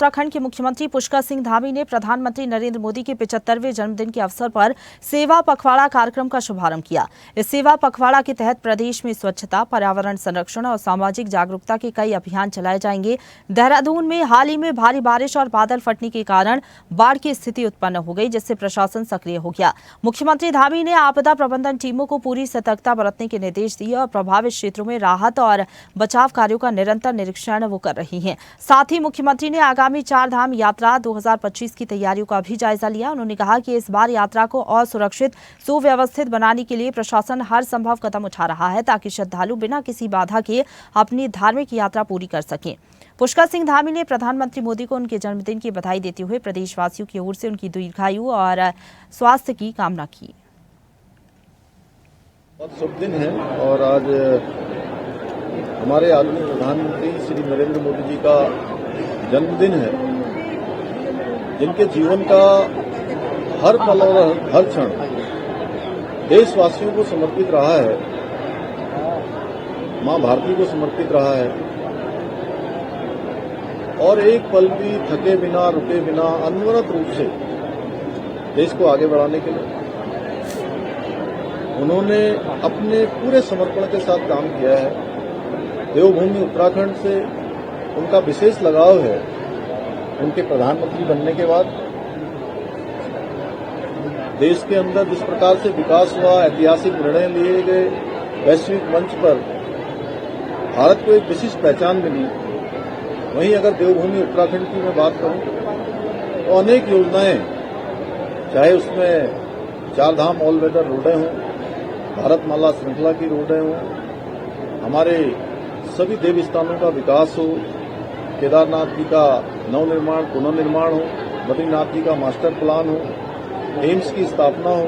उत्तराखंड के मुख्यमंत्री पुष्कर सिंह धामी ने प्रधानमंत्री नरेंद्र मोदी के 75वें जन्मदिन के अवसर पर सेवा पखवाड़ा कार्यक्रम का शुभारंभ किया। इस सेवा पखवाड़ा के तहत प्रदेश में स्वच्छता, पर्यावरण संरक्षण और सामाजिक जागरूकता के कई अभियान चलाए जाएंगे। देहरादून में हाल ही में भारी बारिश और बादल फटने के कारण बाढ़ की स्थिति उत्पन्न हो गई, जिससे प्रशासन सक्रिय हो गया। मुख्यमंत्री धामी ने आपदा प्रबंधन टीमों को पूरी सतर्कता बरतने के निर्देश दिए और प्रभावित क्षेत्रों में राहत और बचाव कार्यों का निरंतर निरीक्षण वो कर रही हैं। साथ ही मुख्यमंत्री ने आगामी 4 धाम यात्रा 2025 की तैयारियों का भी जायजा लिया। उन्होंने कहा कि इस बार यात्रा को और सुरक्षित, सुव्यवस्थित बनाने के लिए प्रशासन हर संभव कदम उठा रहा है, ताकि श्रद्धालु बिना किसी बाधा के अपनी धार्मिक यात्रा पूरी कर सकें। पुष्कर सिंह धामी ने प्रधानमंत्री मोदी को उनके जन्मदिन की बधाई देते हुए प्रदेशवासियों की ओर से उनकी दीर्घायु और स्वास्थ्य की कामना की। बहुत शुभ दिन है और आज हमारे आदरणीय प्रधानमंत्री श्री नरेंद्र मोदी जी का जन्मदिन है, जिनके जीवन का हर पल और हर क्षण देशवासियों को समर्पित रहा है, मां भारती को समर्पित रहा है और एक पल भी थके बिना, रुके बिना अनवरत रूप से देश को आगे बढ़ाने के लिए उन्होंने अपने पूरे समर्पण के साथ काम किया है। देवभूमि उत्तराखंड से उनका विशेष लगाव है। उनके प्रधानमंत्री बनने के बाद देश के अंदर जिस प्रकार से विकास हुआ, ऐतिहासिक निर्णय लिए गए, वैश्विक मंच पर भारत को एक विशिष्ट पहचान मिली। वहीं अगर देवभूमि उत्तराखंड की मैं बात करूं तो अनेक योजनाएं, चाहे उसमें 4 धाम ऑल वेदर रोडें हों, भारतमाला श्रृंखला की रोडें हों, हमारे सभी देवी स्थानों का विकास हो, केदारनाथ जी का नवनिर्माण, पुनर्निर्माण हो, बद्रीनाथ जी का मास्टर प्लान हो, एम्स की स्थापना हो,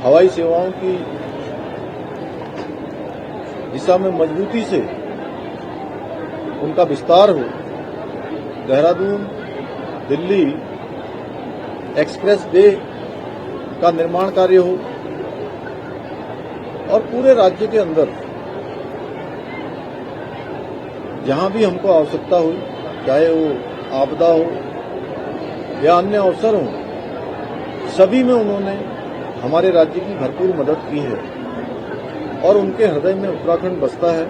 हवाई सेवाओं की दिशा में मजबूती से उनका विस्तार हो, देहरादून दिल्ली एक्सप्रेस वे का निर्माण कार्य हो और पूरे राज्य के अंदर जहां भी हमको आवश्यकता हुई, चाहे वो आपदा हो या अन्य अवसर हो, सभी में उन्होंने हमारे राज्य की भरपूर मदद की है और उनके हृदय में उत्तराखंड बसता है।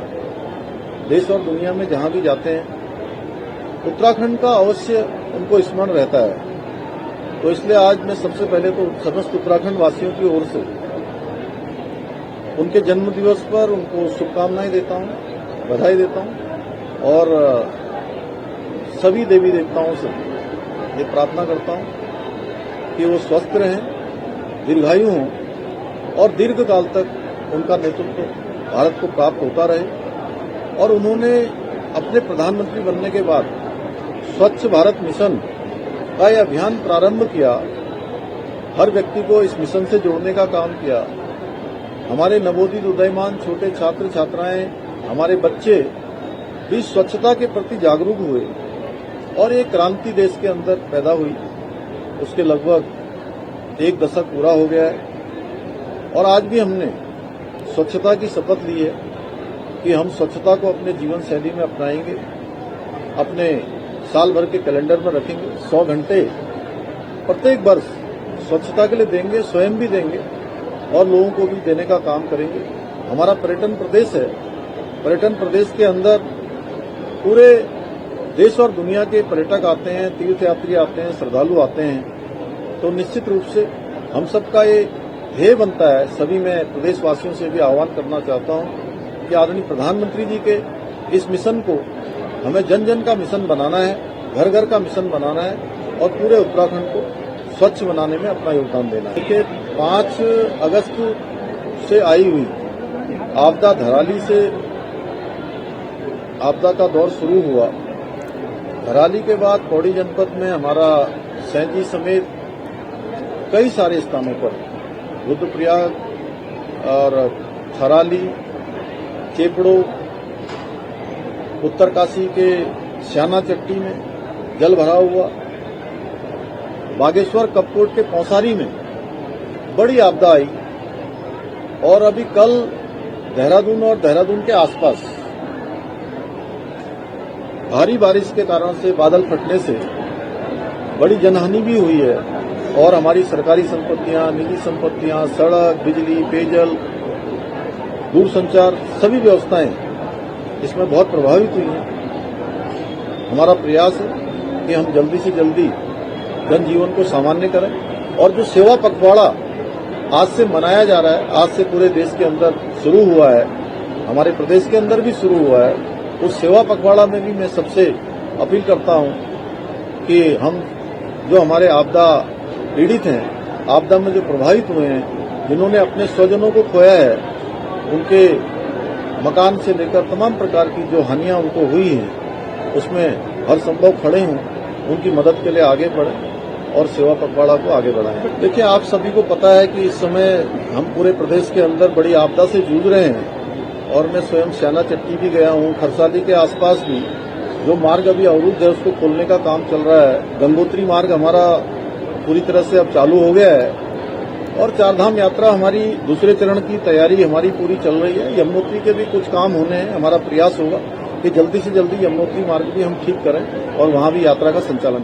देश और दुनिया में जहां भी जाते हैं उत्तराखंड का अवश्य उनको स्मरण रहता है। तो इसलिए आज मैं सबसे पहले तो समस्त उत्तराखंड वासियों की ओर से उनके जन्म दिवस पर उनको शुभकामनाएं देता हूं, बधाई देता हूं और सभी देवी देवताओं से ये प्रार्थना करता हूं कि वो स्वस्थ रहें, दीर्घायु हों और दीर्घ काल तक उनका नेतृत्व भारत को प्राप्त होता रहे। और उन्होंने अपने प्रधानमंत्री बनने के बाद स्वच्छ भारत मिशन का यह अभियान प्रारंभ किया, हर व्यक्ति को इस मिशन से जोड़ने का काम किया। हमारे नवोदित उदयमान छोटे छात्र छात्राएं, हमारे बच्चे भी स्वच्छता के प्रति जागरूक हुए और एक क्रांति देश के अंदर पैदा हुई। उसके लगभग 1 दशक पूरा हो गया है और आज भी हमने स्वच्छता की शपथ ली है कि हम स्वच्छता को अपने जीवन शैली में अपनाएंगे, अपने साल भर के कैलेंडर में रखेंगे। 100 घंटे प्रत्येक वर्ष स्वच्छता के लिए देंगे, स्वयं भी देंगे और लोगों को भी देने का काम करेंगे। हमारा पर्यटन प्रदेश है, पर्यटन प्रदेश के अंदर पूरे देश और दुनिया के पर्यटक आते हैं, तीर्थयात्री आते हैं, श्रद्धालु आते हैं। तो निश्चित रूप से हम सबका ये ध्येय बनता है। सभी मैं प्रदेशवासियों से भी आह्वान करना चाहता हूं कि आदरणीय प्रधानमंत्री जी के इस मिशन को हमें जन जन का मिशन बनाना है, घर घर का मिशन बनाना है और पूरे उत्तराखंड को स्वच्छ बनाने में अपना योगदान देना है। देखिए, 5 अगस्त से आई हुई आपदा, धराली से आपदा का दौर शुरू हुआ। धराली के बाद पौड़ी जनपद में हमारा सैंजी समेत कई सारे स्थानों पर, रुद्रप्रयाग और थराली, चेपड़ो, उत्तरकाशी के श्याना चट्टी में जल भराव हुआ। बागेश्वर कपकोट के पौसारी में बड़ी आपदा आई और अभी कल देहरादून और देहरादून के आसपास भारी बारिश के कारण से बादल फटने से बड़ी जनहानि भी हुई है और हमारी सरकारी संपत्तियां, निजी संपत्तियां, सड़क, बिजली, पेयजल, दूरसंचार सभी व्यवस्थाएं इसमें बहुत प्रभावित हुई हैं। हमारा प्रयास है कि हम जल्दी से जल्दी जनजीवन को सामान्य करें और जो सेवा पखवाड़ा आज से मनाया जा रहा है, आज से पूरे देश के अंदर शुरू हुआ है, हमारे प्रदेश के अंदर भी शुरू हुआ है, उस सेवा पखवाड़ा में भी मैं सबसे अपील करता हूं कि हम जो हमारे आपदा पीड़ित हैं, आपदा में जो प्रभावित हुए हैं, जिन्होंने अपने स्वजनों को खोया है, उनके मकान से लेकर तमाम प्रकार की जो हानियां उनको हुई हैं, उसमें हर संभव खड़े हों, उनकी मदद के लिए आगे बढ़ें और सेवा पखवाड़ा को आगे बढ़ाएं। देखिए, आप सभी को पता है कि इस समय हम पूरे प्रदेश के अंदर बड़ी आपदा से जूझ रहे हैं और मैं स्वयं श्याना चट्टी भी गया हूं, खरसाली के आसपास भी जो मार्ग अभी अवरुद्ध है उसको खोलने का काम चल रहा है। गंगोत्री मार्ग हमारा पूरी तरह से अब चालू हो गया है और चारधाम यात्रा हमारी दूसरे चरण की तैयारी हमारी पूरी चल रही है। यमुनोत्री के भी कुछ काम होने हैं। हमारा प्रयास होगा कि जल्दी से जल्दी यमुनोत्री मार्ग भी हम ठीक करें और वहां भी यात्रा का संचालन